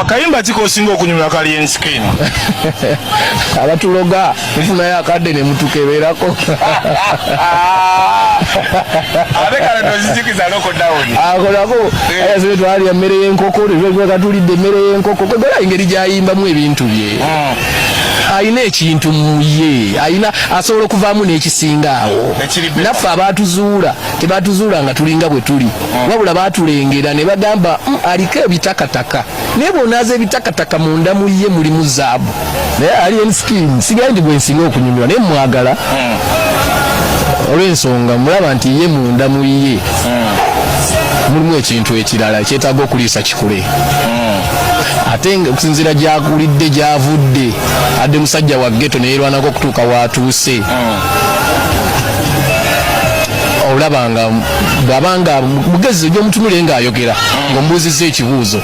Akayimba kiko singa okunyumya kali skin. Abatuloga mfuna ya kadde ne mutukeberako. Abeka ndo zikiza loko down. Akolako ayaze twali emmere y'enkoko lwe katulidde emmere y'enkoko kogola ingeri gyayimba mu ebintu bye. Ayina ekintu muye ayina asobola okuvaamu n'ekisingaawo naffe abaatuzuula tebatuzuula nga tulinga bwe tuli wabula baatulengera ne bagamba aliko ebitakataka naye bw'onaaza ebitakataka munda mu ye mulimu zaabu naye alien skin sigaye ndi bwe nsinga okunyumirwa naye mwagala olw'ensonga mulaba nti ye munda mu ye mulimu ekintu ekirala ekyetaaga okuliisa kikule ate okusinziira gyakulidde gyavudde adde musajja wa ghetto neerwanako okutuuka waatuuse olabanga bw'abanga mugezi gy'omutunule ng'ayogera ng'omubuuzizza ekibuuzo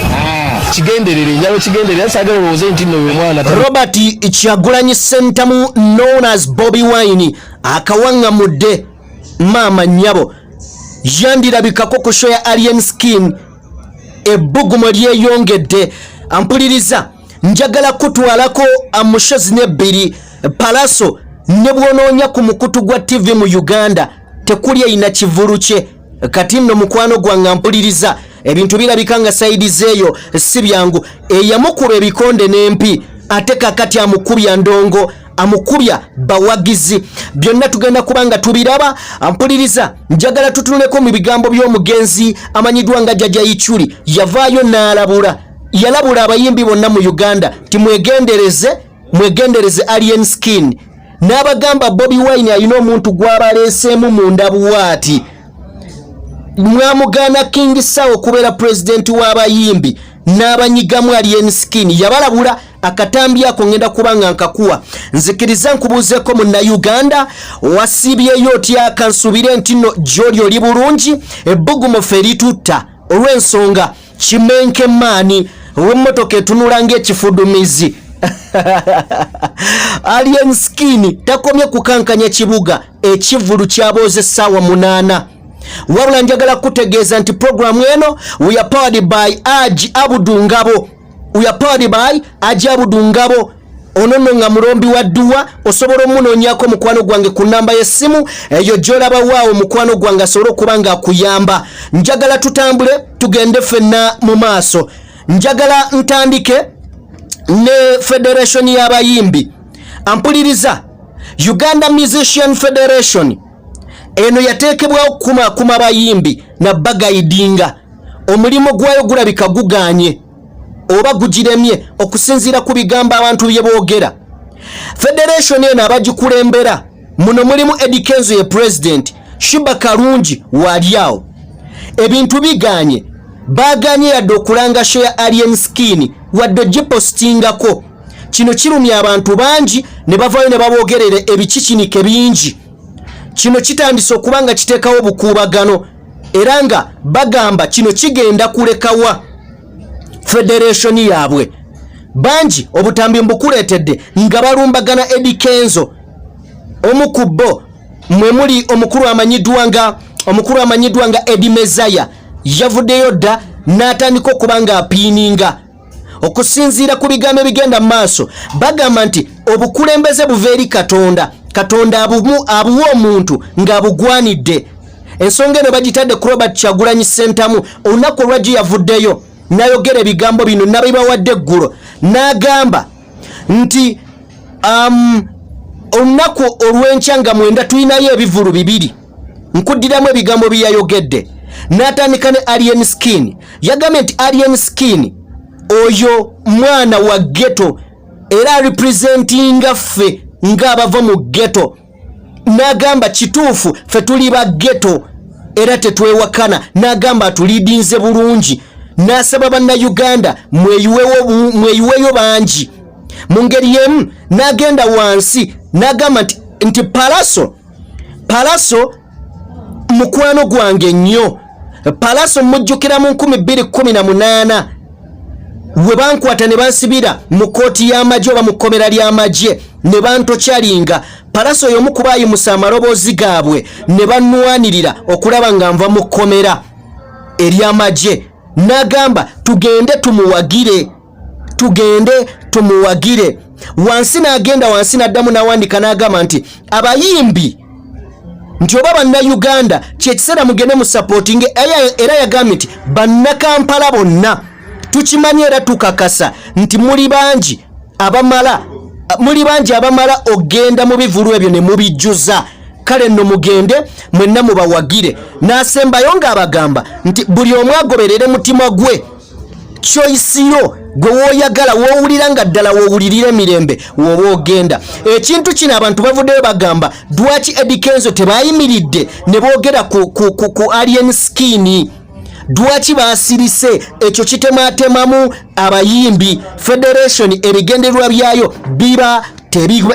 kigenderere njalo kigenderere saagala olowooze nti nno we mwana Robert Kyagulanyi Ssentamu known as Bobi Wine akawaŋŋamudde maama nnyabo yandirabikako ku show ya Alien Skin ebbugumo lyeyongedde ampuliriza njagala kutwalako amushozi n'ebbiri palaso ne bwonoonya ku mukutu gwa TV mu Uganda tekuli ayina kivulu kye kati nno mukwano gwange ampuliriza ebintu birabika nga saidi zeeyo si byangu eyamukuba ebikonde n'empi ate kakati amukubya ndongo amukubya bawagizi byonna tugenda kubanga tubiraba ampuliriza njagala tutunuleko mu bigambo by'omugenzi amanyidwa nga Jjajja Ichuli yavaayo n'alabula yalabula abayimbi bonna mu Uganda mwegendereze Alien Skin n'abagamba Bobi Wine ayina omuntu gw'abaleeseemu mu ndabuwaati mwamugana King Sawo kubeera president w'abayimbi n'abanyigamu Alien Skin yabalabula akatambi ako ngenda kubanga nkakuwa nzikiriza nkubuuzeko mu Uganda wasiibyeyo otya kansubire nti nno gy'oli oli bulungi ebbugumu ffe litutta olw'ensonga kimenke maani w'emmotoka etunula ng'ekifudumizi Alien Skin takomye kukankanya kibuga ekivulu kyabooze essaawa 8 wabula njagala kutegeeza nti programu eno we are powered by Aji Abudu Ngabo onono nga mulombi wa dduwa osobola omunoonyako mukwano gwange ku namba y'essimu eyo gy'olaba waawo mukwano gwange asobola okuba nga akuyamba njagala tutambule tugende ffenna mu maaso njagala ntandike ne Federation y'abayimbi ampuliriza Uganda Musician Federation eno yateekebwawo kuma bayimbi na bagayidinga omulimu gwayo gulabika guganye oba gugiremye okusinziira ku bigambo abantu bye boogera Federation eno abagikulembera muno mulimu Eddie Kenzo ye president Shiba Karungi waliawo ebintu biganye baganye yadde okulanga show ya Alien Skin wadde gipostingako kino kirumya abantu bangi ne bavaayo ne baboogerera ebikikinike bingi kino kitandise okubanga kiteekawo obukuubagano era nga bagamba kino kigenda kulekawa Federation yaabwe bangi obutambi mbukuleetedde nga balumbagana Eddie Kenzo omukubbo mwe muli omukulu amanyiddwa nga Eddie Mezaya yavuddeyo dda n'atandika okuba nga apiininga okusinziira ku bigambo ebigenda mu maaso bagamba nti obukulembeze buva eri Katonda abuwa omuntu ng'abugwanidde ensonga eno bagitadde ku Robert Kyagulanyi Ssentamu olunaku olwaggi yavuddeyo n'ayogera ebigambo bino nabibawadde eggulo n'agamba nti olunaku olw'enkya nga 9 tulinayo ebivulu 2 nkuddiramu ebigambo bye yayogedde n'atandika ne Alien Skin yagambye nti Alien Skin oyo mwana wa ghetto era representinga ffe ng'abava mu ghetto n'agamba kituufu ffe tuli ba ghetto era tetwewakana n'agamba atulidinze bulungi n'asaba bannayuganda mweyiweyo bangi mu ngeri y'emu n'agenda wansi n'agamba nti palaso mukwano gwange nnyo palaso mujjukira mu 2018 we bankwata ne bansibira mu kooti y'amagye oba mu kkomera ly'amagye ne bantokyalinga palaso y'omu ku baayimusa amaloboozi gaabwe ne bannwanirira okulaba nga nva mu kkomera ery'amagye n'agamba tugende tumuwagire tugende tumuwagire. Wansi n'agenda wansi n'addamu n'awandika n'agamba nti abayimbi nti oba bannayuganda kyekiseera mugende mu supporting. Era yagambye nti bannakampala bonna tukimanyi era tukakasa nti muli bangi abamala ogenda mu bivulu ebyo ne mubijjuza. Kale nno mugende mwenna mubawagire. N'asembayo ng'abagamba nti buli omu agoberere mutima gwe, choice yo gwe woyagala wowulira nga ddala wowulirira emirembe woba ogenda. Ekintu kino abantu bavuddeyo bagamba dwaki Eddie Kenzo tebayimiridde ne boogera ku alien skin. Dwaki basirise ekyo kitematemamu abayimbi. Federation ebigendererwa byayo biba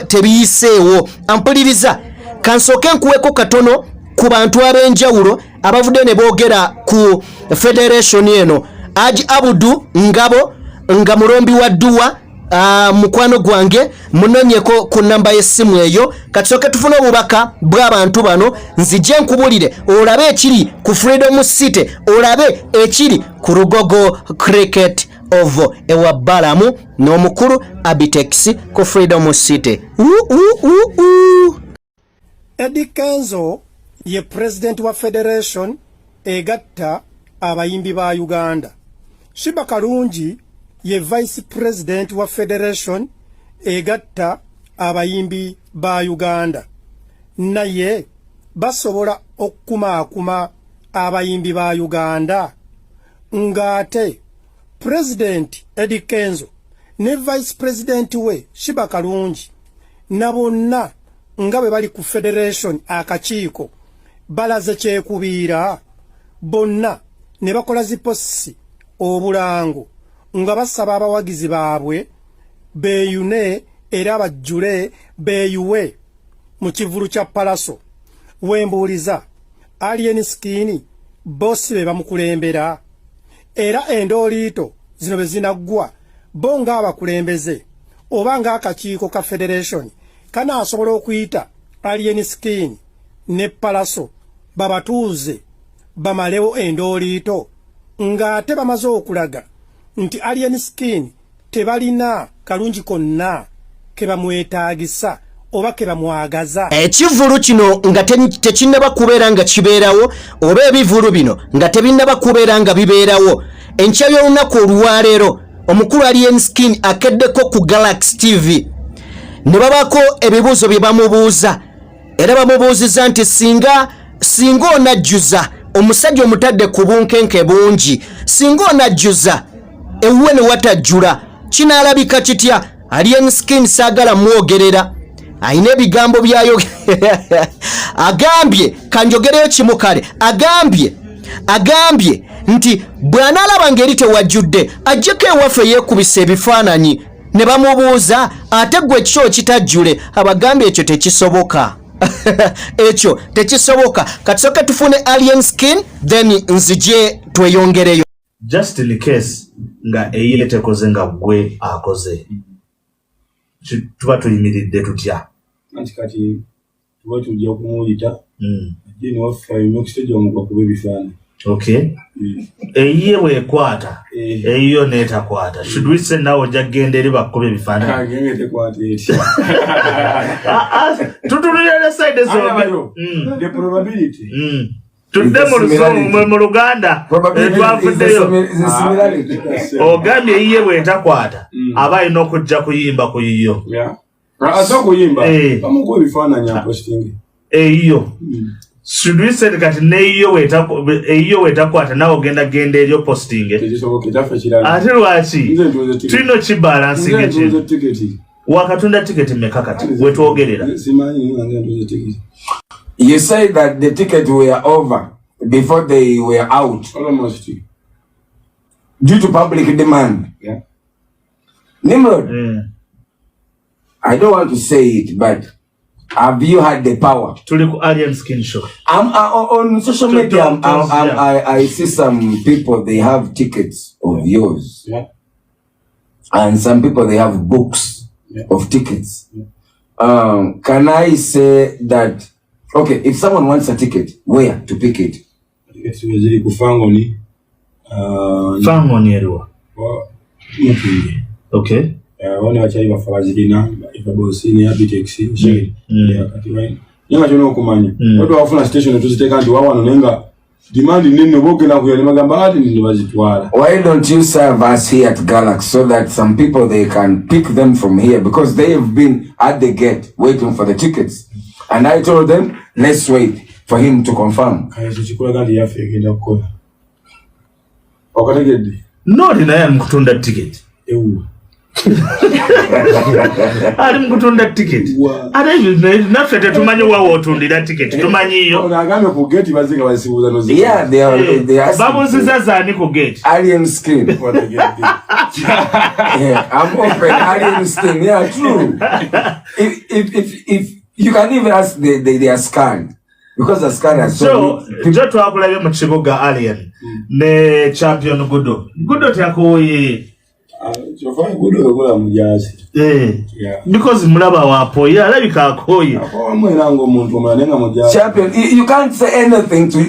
tebiyiseewo. Ampuliriza kansooke nkuweko katono ku bantu ab'enjawulo abavudde ne boogera ku federation eno. Aji Abudu Ngabo nga mulombi wa Dua mukwano gwange munonyeko ku namba y'essimu eyo. Katusooke tufune obubaka bw'abantu bano nzije nkubulire olabe ekiri ku Freedom City, olabe ekiri ku Rugogo Cricket of Ewabalamu n'omukulu Abitex ku Freedom City. Eddie Kenzo ye president wa federation egatta abayimbi ba Uganda. Shiba Kalungi ye vice president wa federation egatta abayimbi ba Uganda. Naye basobola okumakuma abayimbi ba Uganda ngate president Eddie Kenzo ne vice president we Shiba Kalungi nabonna nga bwe bali ku federation akakiiko balaze kyekubiira bonna ne bakola ziposi obulango nga basaba abawagizi baabwe beeyune era bajjule beeyuwe mu kivulu kya Palaso. Wembuuliza alien skin bossi be bamukulembera era endooliito zino be zinaggwa bo nga abakulembeze oba nga akakiiko ka federation kana asobola okuyita alien skin ne Palaso babatuuze bamalewo endooliito nga ate bamaze okulaga nti alien skin tebalina kalungi konna ke bamwetaagisa oba ke bamwagaza. Ekivulu kino nga tekinnaba kubeera nga kibeerawo oba ebivulu bino nga tebinnaba kubeera nga bibeerawo. Enkya y'olunaku olwaleero omukulu alien skin akeddeko ku Galaxy TV ne babako ebibuuzo bye bamubuuza era bamubuuziza nti singa onajjuza omusajja omutadde ku bunkenke bungi, singa onajjuza ewuwe ne watajjula kinaalabika kitya? Alien skin saagala mwogerera, ayina ebigambo byayo agambye kanjogereyo kimu kale. Agambye nti bw'anaalaba ngeri tewajjudde ajjeko ewaffe yeekubisa ebifaananyi ne bamubuuza ate gwe kyo kitajjule. Abagambye ekyo tekisoboka. Ekyo tekisoboka. Katusooke tufune alien skin then nzije tweyongereyo. Just in case nga eyile tekoze nga gwe akoze tuba tuyimiridde tutya kati tuba tujja kumuyita jini waffe n'okisejja omugwa kuba ebifaananyi. Okay. Eyiye wekwata eyiyo netakwata. Should we say now jagende eri bakobe bifaananyi? Agenge tekwata eti. Tutulira side zo. The probability. Tudde mu Luganda twavuddeyo ogambye eyiye bwetakwata aba alina okujja kuyimba ku yiyo. Aso kuyimba bamukuba ebifaananyi apostingi eyiyo. Should we say kati eyiyo wetakwata nawe ogenda genda eryo posting ate lwaki tulina kibalansing ekyo wakatunda tiketi mmeka kati wetwogerera? You say that the tickets were over before they were out. Almost. Due to public demand. Yeah. Nimrod, I don't want to say it, but have you had the power? To alien skin show. On social media, I see some people, they have tickets of yours. Yeah. And some people, they have books of tickets. Yeah. Can I say that, okay, if someone wants a ticket, where to pick it? It's usually Fangoni. Fangoni erwa. Okay. One achali bafabazirina Kibooze ne Abitex sheri kati wine yenga chono okumanya watu wafuna station tuziteka ndi wawano nenga demand nene bogena kuyali magamba ati ndi bazitwala. Why don't you serve us here at Galaxy so that some people they can pick them from here because they have been at the gate waiting for the tickets and I told them let's wait for him to confirm. Kayezo chikula kandi yafe egenda kukola okategedde no dinaye mkutunda ticket ewu ali mkutunda ticket ate naffe tetumanyi wawo otundira ticket tumanyiyo onagambe ku gate bazinga basibuza no yeah they are babuziza zani ku gate alien skin yeah I'm open alien skin yeah true if you can even ask they are scanned because the scan has so joto akulaye mu kibuga alien ne champion gudo tyakoye Chofanya gudo kola mujazi. Yeah. Because mulaba wapo ya alabika akoye. Mwena ngo muntu mwanenga mujazi. Champion, you can't say anything to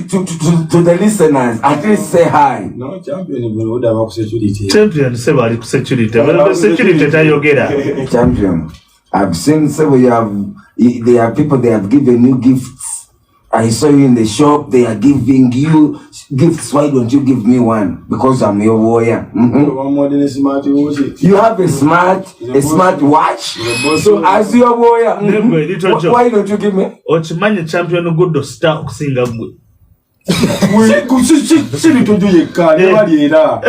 the listeners. At least say hi. No, champion buda ba ku security. Champion se bali ku security. But security tayogera. Champion, I've seen there are people they have given you gifts. I saw you in the shop, they are giving you gifts. Why don't you give me one? Because I'm your warrior. You have a smart watch. So as your warrior, why don't you give me? Ochimanye champion good star kusinga good. Sili tujuye kane bali era.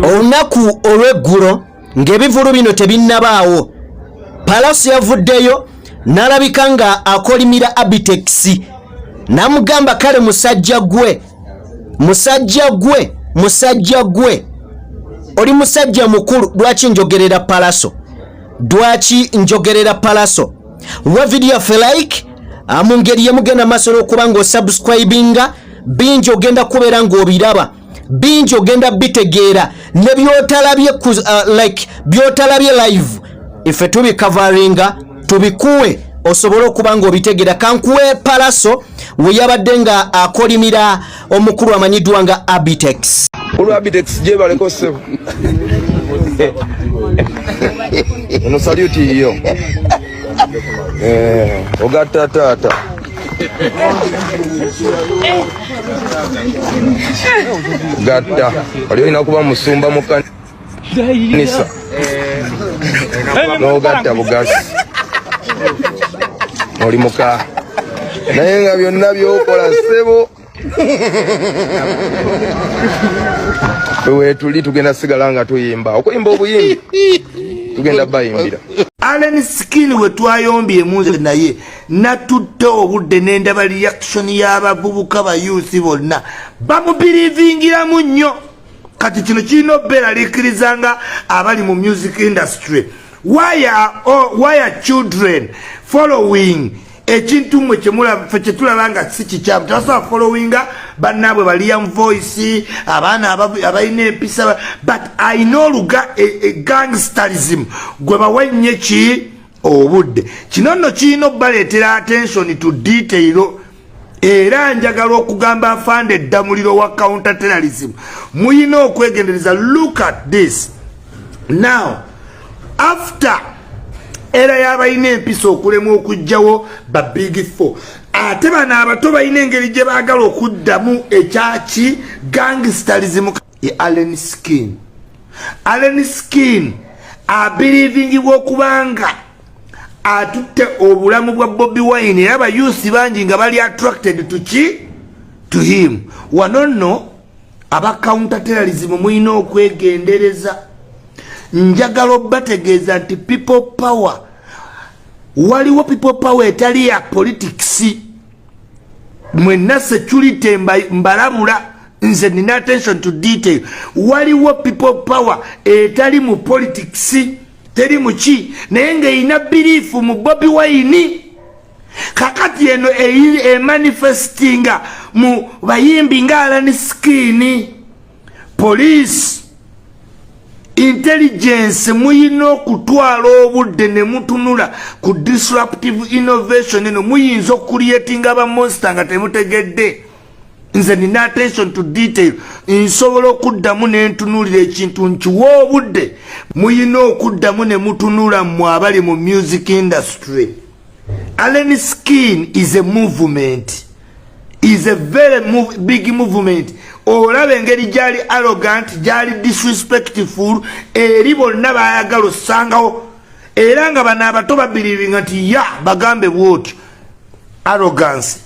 Olunaku olw'eggulo ng'ebivulu bino tebinnabaawo Palace yavuddeyo n'alabika nga akolimira Abitex n'amugamba kale musajja gwe oli musajja mukulu lwaki njogerera Palace lwa video fe like mu ngeri yemugenda masolo okuba ng'osubscribinga bingi ogenda kubeera ng'obiraba bingi ogenda bitegeera ne byotalabye byotalabye live ife tubikavaringa tubikuwe osobole okuba ng'obitegeera kankuwe Palace we yabadde nga akolimira omukulu amanyiddwa nga Abitex olwa Abitex gye baleko sebo ono salute yo ogatta tata gatta alina kuba musumba mu kanisa n'ogatta bugasi oli muka naye nga byonna byokola ssebo wewe tuli tugenda sigala nga tuyimba okuyimba obuyimbi tugenda bayimbira Allen Skin we twayombye munze naye natudde obudde n'endaba reaction y'abavubuka ba youth bonna bamubirivingira mu nnyo kati kino kirina obbeera likkirizanga abali mu music industry why are children following ekintu mwe kyetulaba nga si kikyamu tebasobola followinga bannaabwe baliam voice abaana abalina empisa but I know luga gangsterism gwe bawa nnyo ki obudde kino nno kirina okubaleetera attention to detail era njagala okugamba afande eddamuliro wa counter terrorism muyina okwegendereza. Look at this now after era yabayina empisa okulema okujjawo ba big four ate bano abato balina engeri gye baagala okuddamu ekyaki gangsterism. Allen Skin abirievingibwa okubanga atutte obulamu bwa Bobi Wine era abayusi bangi nga bali attracted to him. Wano nno aba counter terrorism muyina okwegendereza. Njagala obategeeza nti people power waliwo people power etali ya politics mwenna security mbalabula nze nina attention to detail waliwo people power etali mu politics teri muki naye nga ina belief mu Bobi Wine kakati eno manifestinga mu bayimbi nga Allen Skin police intelligence muyina okutwala obudde ne mutunula ku disruptive innovation eno muyinza okucreatinga abamonster nga temutegedde. Nze nina attention to detail nsobola okuddamu ne ntunulira ekintu nkiwa obudde muyina okuddamu ne mutunula mmwe abali mu music industry. Allen Skin is a movement, is a very big movement. Olabe engeri gyali arrogant, gyali disrespectful, eri bonna bayagala osangawo era nga bano abato babirivinga nti ya bagambe bwotyo arrogance.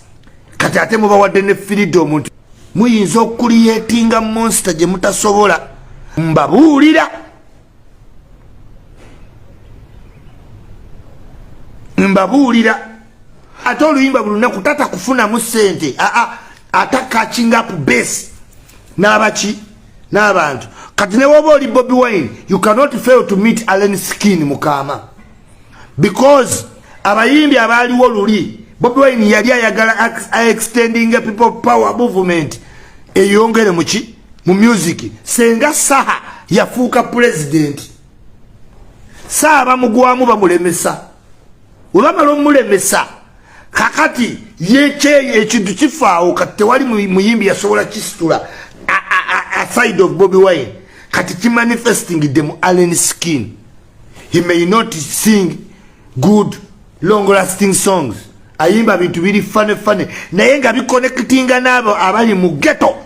Kati ate mubawadde ne freedom nti muyinza okuliyetinga monster gye mutasobola. Mbabuulira ate oluyimba buli lunaku tata kufunamu ssente ata catching up base n'abantu. Kati ne woba oli Bobi Wine, you cannot fail to meet Allen Skin mukama, because abayimbi abaaliwo luli Bobi Wine yali ayagala extending a people power movement eyongere mu music. Senga saha yafuuka president saa bamugwamu bamulemesa olwamala omulemesa kakati yekyeye ekintu kifaawo kati tewali muyimbi yasobola kisitula aside of Bobi Wine. Kati kimanifesting them Allen Skin. He may not sing good long lasting songs, ayimba bintu biri fane naye nga biconnectinga n'abo abali mu ghetto.